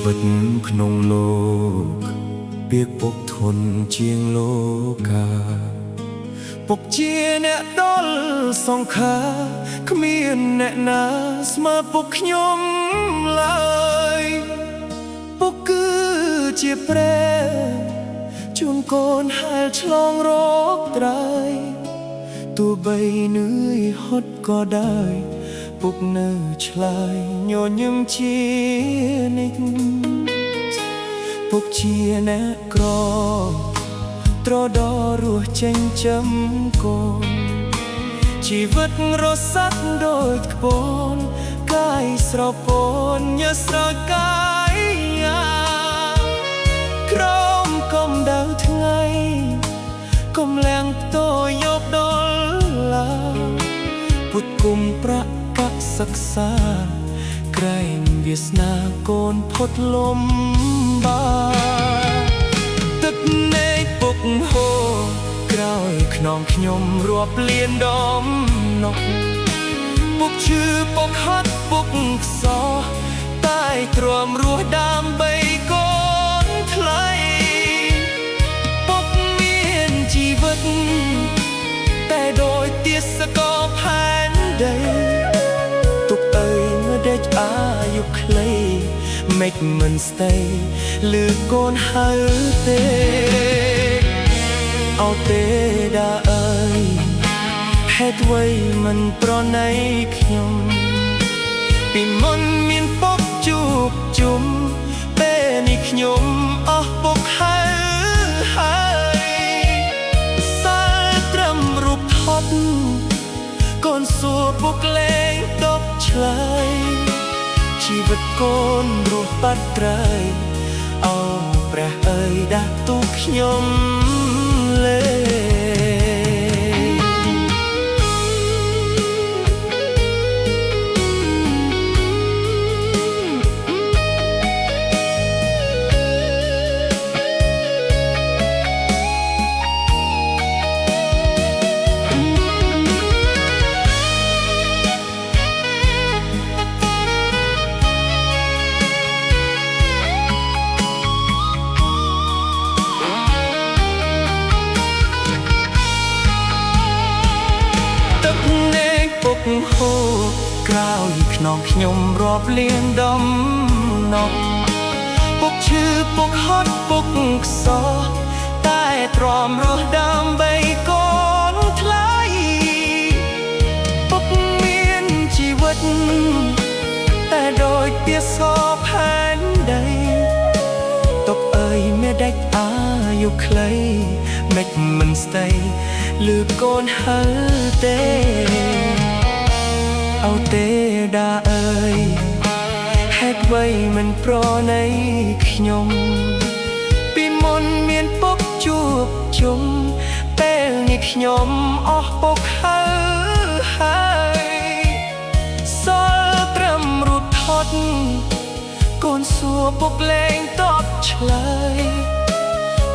វិតក្នុងលោកពាក្យពុកធន់ជាងលោកាពុកជាអ្នកដល់សង្ខារគ្មានអ្នកណាស្មើពុកខ្ញុំឡើយពុកគឺជាព្រះជួនកូនហែលឆ្លងរោគត្រាយទោះបីនឿយហត់ក៏ដែរពុកនៅឆ្លើយញញឹមជានិច្ចពុកជាអ្នកក្រត្រដរស់ចិញ្ចឹមកូនជីវិតរសាត់ដូចក្បូនកាយស្រពោនញើសស្រកាយក្រមកំដៅថ្ងៃកំលាំងតយកដល់ឡាពុតគុំប្រាក់កាក់សិក្សាក្រែងវាសនាកូនផុតលំបាទឹកនៃពុកហូរក្រោយខ្នងខ្ញុំរាប់លានដមនោះពុកឈឺពុកហត់ពុកខ្សោះតែទ្រាំរស់ដើម្បីកូនថ្លៃពុកមានជីវិតតែដោយទាសកោផែនដីទុកអើយមើលដេចអាយុខ្លីមេឃមិនស្ទៃលឺកូនហៅទេអោទេដាអើយហេតុអ្វីមិនប្រណីខ្ញុំពីមុនមានពុកជួបជុំពេលនេះខ្ញុំអស់ពុកហើយសាលត្រឹមរូបថតកូនសួរពុកលេងតបឆ្លើយជីវិតកូនរស់បាត់ត្រៃអោព្រះអើយដាក់ទូខ្ញុំលេហូរក្រោយខ្នងខ្ញុំរាប់លានដំណប់ពុកឈឺពុកហត់ពុកខ្សោះតែទ្រាំរស់ដើម្បីកូនថ្លៃពុកមានជីវិតតែដូចទាសផែនដីទុកអើយមេដេចអាយុខ្លីមេឃមិនស្ទៃលឺកូនហៅទេអោទេដាអើយហេតុអ្វីមិនប្រណីខ្ញុំពីមុនមានពុកជួបជុំពេលនេះខ្ញុំអស់ពុកហើយសល់ត្រឹមរូបថតកូនសួរពុកលេងតបឆ្លើយ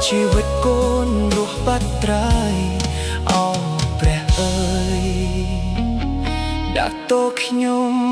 ជីវិតកូនរស់បាត់ត្រៃអោព្រះអើយដាក់តោខ្ញុំ